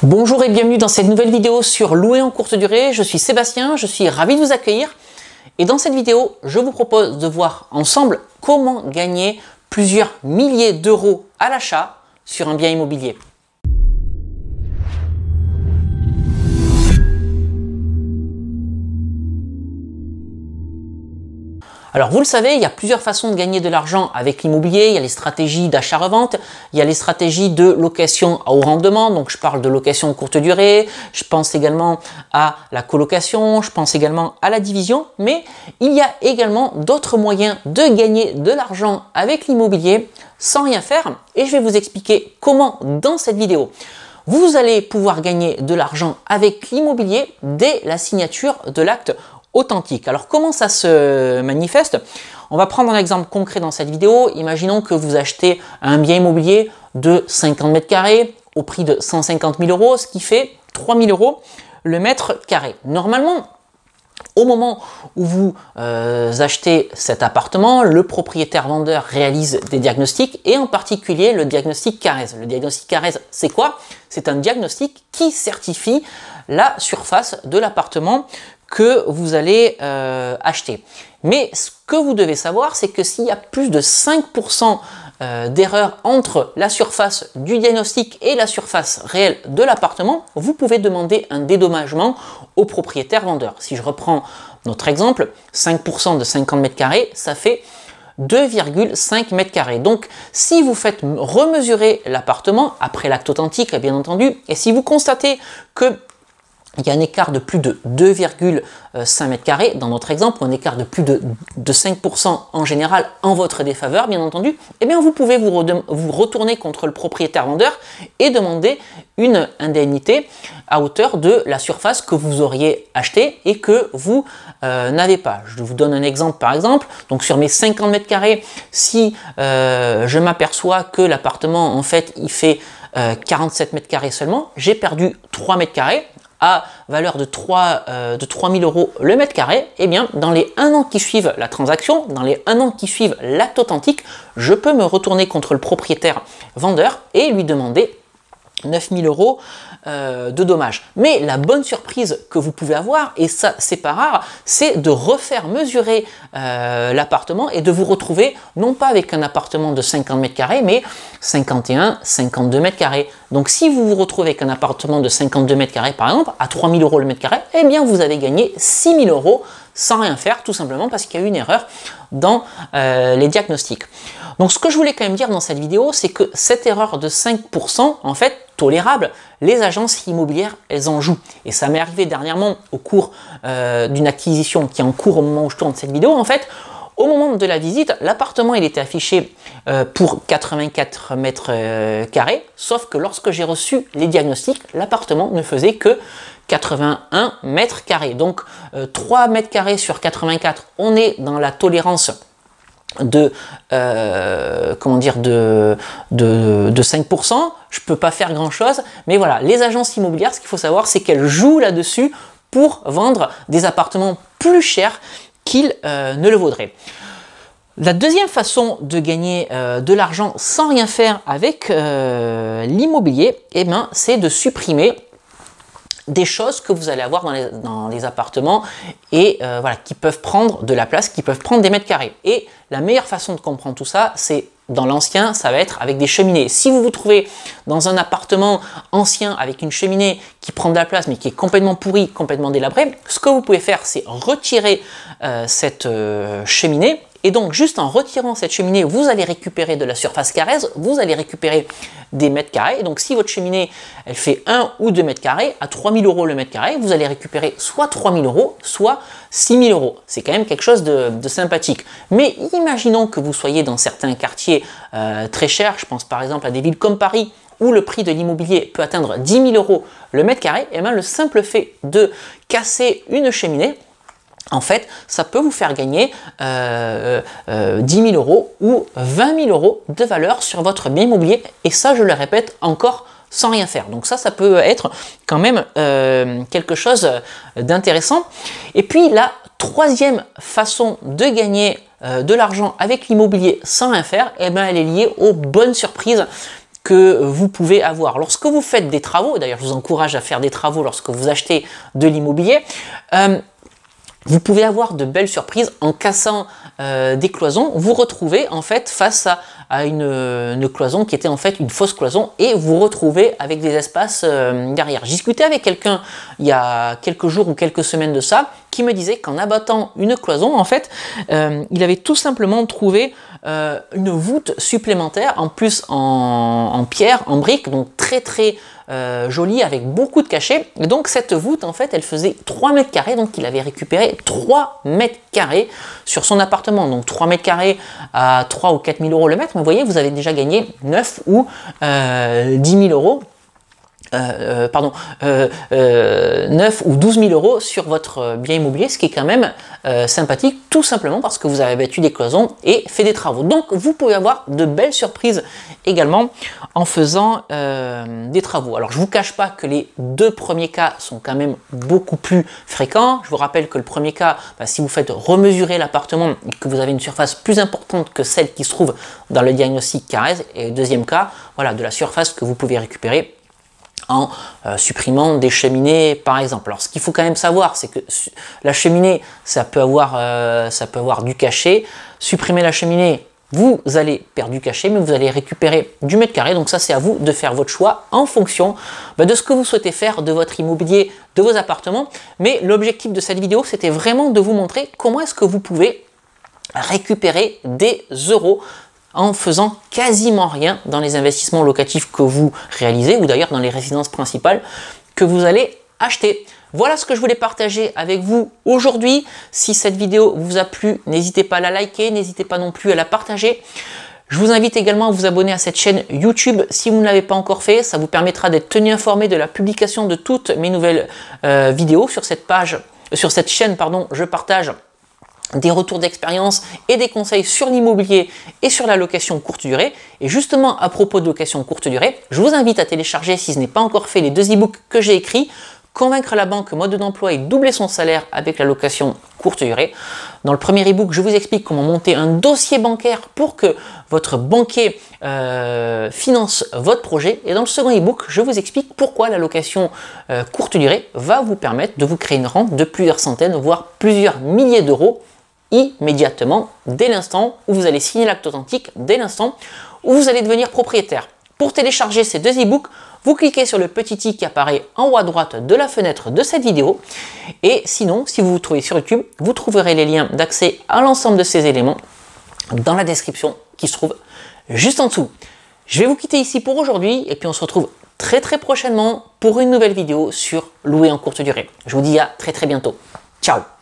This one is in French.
Bonjour et bienvenue dans cette nouvelle vidéo sur louer en courte durée. Je suis Sébastien, je suis ravi de vous accueillir. Et dans cette vidéo, je vous propose de voir ensemble comment gagner plusieurs milliers d'euros à l'achat sur un bien immobilier. Alors vous le savez, il y a plusieurs façons de gagner de l'argent avec l'immobilier. Il y a les stratégies d'achat-revente, il y a les stratégies de location à haut rendement, donc je parle de location courte durée, je pense également à la colocation, je pense également à la division, mais il y a également d'autres moyens de gagner de l'argent avec l'immobilier sans rien faire et je vais vous expliquer comment dans cette vidéo. Vous allez pouvoir gagner de l'argent avec l'immobilier dès la signature de l'acte authentique. Alors comment ça se manifeste? On va prendre un exemple concret dans cette vidéo. Imaginons que vous achetez un bien immobilier de 50 mètres carrés au prix de 150 000 euros, ce qui fait 3 000 euros le mètre carré. Normalement, au moment où vous achetez cet appartement, le propriétaire vendeur réalise des diagnostics et en particulier le diagnostic Carrez. Le diagnostic Carrez, c'est quoi? C'est un diagnostic qui certifie la surface de l'appartement que vous allez acheter. Mais ce que vous devez savoir, c'est que s'il y a plus de 5% d'erreur entre la surface du diagnostic et la surface réelle de l'appartement, vous pouvez demander un dédommagement au propriétaire vendeur. Si je reprends notre exemple, 5% de 50 mètres carrés, ça fait 2,5 mètres carrés. Donc, si vous faites remesurer l'appartement après l'acte authentique, bien entendu, et si vous constatez que il y a un écart de plus de 2,5 mètres carrés dans notre exemple, ou un écart de plus de 5% en général en votre défaveur, bien entendu, eh bien vous pouvez vous retourner contre le propriétaire vendeur et demander une indemnité à hauteur de la surface que vous auriez achetée et que vous n'avez pas. Je vous donne un exemple par exemple. Donc sur mes 50 mètres carrés, si je m'aperçois que l'appartement en fait il fait 47 mètres carrés seulement, j'ai perdu 3 mètres carrés à valeur de 3 000 euros le mètre carré, et bien dans les 1 an qui suivent la transaction, dans les 1 an qui suivent l'acte authentique, je peux me retourner contre le propriétaire vendeur et lui demander 9 000 euros de dommages. Mais la bonne surprise que vous pouvez avoir, et ça c'est pas rare, c'est de refaire mesurer l'appartement et de vous retrouver non pas avec un appartement de 50 mètres carrés, mais 51, 52 mètres carrés. Donc si vous vous retrouvez avec un appartement de 52 mètres carrés par exemple, à 3 000 euros le mètre carré, eh bien vous avez gagné 6 000 euros sans rien faire, tout simplement parce qu'il y a eu une erreur dans les diagnostics. Donc ce que je voulais quand même dire dans cette vidéo, c'est que cette erreur de 5%, en fait, tolérable, les agences immobilières, elles en jouent. Et ça m'est arrivé dernièrement au cours d'une acquisition qui est en cours au moment où je tourne cette vidéo. En fait, au moment de la visite, l'appartement il était affiché pour 84 mètres carrés, sauf que lorsque j'ai reçu les diagnostics, l'appartement ne faisait que 81 mètres carrés. Donc 3 mètres carrés sur 84, on est dans la tolérance de 5%. Je peux pas faire grand chose, mais voilà, les agences immobilières, ce qu'il faut savoir, c'est qu'elles jouent là-dessus pour vendre des appartements plus chers qu'ils ne le vaudraient. La deuxième façon de gagner de l'argent sans rien faire avec l'immobilier, eh ben, c'est de supprimer des choses que vous allez avoir dans les appartements et voilà, qui peuvent prendre de la place, qui peuvent prendre des mètres carrés. Et la meilleure façon de comprendre tout ça, c'est dans l'ancien, ça va être avec des cheminées. Si vous vous trouvez dans un appartement ancien avec une cheminée qui prend de la place mais qui est complètement pourrie, complètement délabrée, ce que vous pouvez faire, c'est retirer cette cheminée. Et donc, juste en retirant cette cheminée, vous allez récupérer de la surface Carrez, vous allez récupérer des mètres carrés. Et donc, si votre cheminée, elle fait 1 ou 2 mètres carrés, à 3 000 euros le mètre carré, vous allez récupérer soit 3 000 euros, soit 6 000 euros. C'est quand même quelque chose de sympathique. Mais imaginons que vous soyez dans certains quartiers très chers, je pense par exemple à des villes comme Paris, où le prix de l'immobilier peut atteindre 10 000 euros le mètre carré, et bien le simple fait de casser une cheminée, en fait, ça peut vous faire gagner 10 000 euros ou 20 000 euros de valeur sur votre bien immobilier. Et ça, je le répète, encore sans rien faire. Donc ça peut être quand même quelque chose d'intéressant. Et puis la troisième façon de gagner de l'argent avec l'immobilier sans rien faire, eh ben, elle est liée aux bonnes surprises que vous pouvez avoir. Lorsque vous faites des travaux, d'ailleurs je vous encourage à faire des travaux lorsque vous achetez de l'immobilier, vous pouvez avoir de belles surprises en cassant des cloisons. Vous retrouvez en fait face à une cloison qui était en fait une fausse cloison et vous retrouvez avec des espaces derrière. J'ai discuté avec quelqu'un il y a quelques jours ou quelques semaines de ça qui me disait qu'en abattant une cloison en fait il avait tout simplement trouvé une voûte supplémentaire en plus en pierre, en brique, donc très jolie avec beaucoup de cachets. Et donc cette voûte en fait elle faisait 3 mètres carrés, donc il avait récupéré 3 mètres carrés sur son appartement. Donc 3 mètres carrés à 3 ou 4 000 euros le mètre, mais vous voyez vous avez déjà gagné 9 ou 10 000 euros. 9 ou 12 000 euros sur votre bien immobilier, ce qui est quand même sympathique, tout simplement parce que vous avez battu des cloisons et fait des travaux. Donc vous pouvez avoir de belles surprises également en faisant des travaux. Alors je vous cache pas que les 2 premiers cas sont quand même beaucoup plus fréquents. Je vous rappelle que le premier cas, si vous faites remesurer l'appartement et que vous avez une surface plus importante que celle qui se trouve dans le diagnostic Carrez, et le deuxième cas, voilà, de la surface que vous pouvez récupérer en supprimant des cheminées par exemple. Alors ce qu'il faut quand même savoir, c'est que la cheminée ça peut avoir du cachet. Supprimer la cheminée, vous allez perdre du cachet, mais vous allez récupérer du mètre carré. Donc ça c'est à vous de faire votre choix en fonction de ce que vous souhaitez faire de votre immobilier, de vos appartements. Mais l'objectif de cette vidéo c'était vraiment de vous montrer comment est-ce que vous pouvez récupérer des euros en faisant quasiment rien dans les investissements locatifs que vous réalisez ou d'ailleurs dans les résidences principales que vous allez acheter. Voilà ce que je voulais partager avec vous aujourd'hui. Si cette vidéo vous a plu, n'hésitez pas à la liker, n'hésitez pas non plus à la partager. Je vous invite également à vous abonner à cette chaîne YouTube si vous ne l'avez pas encore fait. Ça vous permettra d'être tenu informé de la publication de toutes mes nouvelles vidéos sur cette chaîne. Je partage des retours d'expérience et des conseils sur l'immobilier et sur la location courte durée. Et justement, à propos de location courte durée, je vous invite à télécharger, si ce n'est pas encore fait, les 2 e-books que j'ai écrits, Convaincre la banque, mode d'emploi et doubler son salaire avec la location courte durée. Dans le premier e-book, je vous explique comment monter un dossier bancaire pour que votre banquier finance votre projet. Et dans le second e-book, je vous explique pourquoi la location courte durée va vous permettre de vous créer une rente de plusieurs centaines, voire plusieurs milliers d'euros immédiatement, dès l'instant où vous allez signer l'acte authentique, dès l'instant où vous allez devenir propriétaire. Pour télécharger ces 2 e-books, vous cliquez sur le petit i qui apparaît en haut à droite de la fenêtre de cette vidéo. Et sinon, si vous vous trouvez sur YouTube, vous trouverez les liens d'accès à l'ensemble de ces éléments dans la description qui se trouve juste en dessous. Je vais vous quitter ici pour aujourd'hui et puis on se retrouve très prochainement pour une nouvelle vidéo sur louer en courte durée. Je vous dis à très bientôt. Ciao!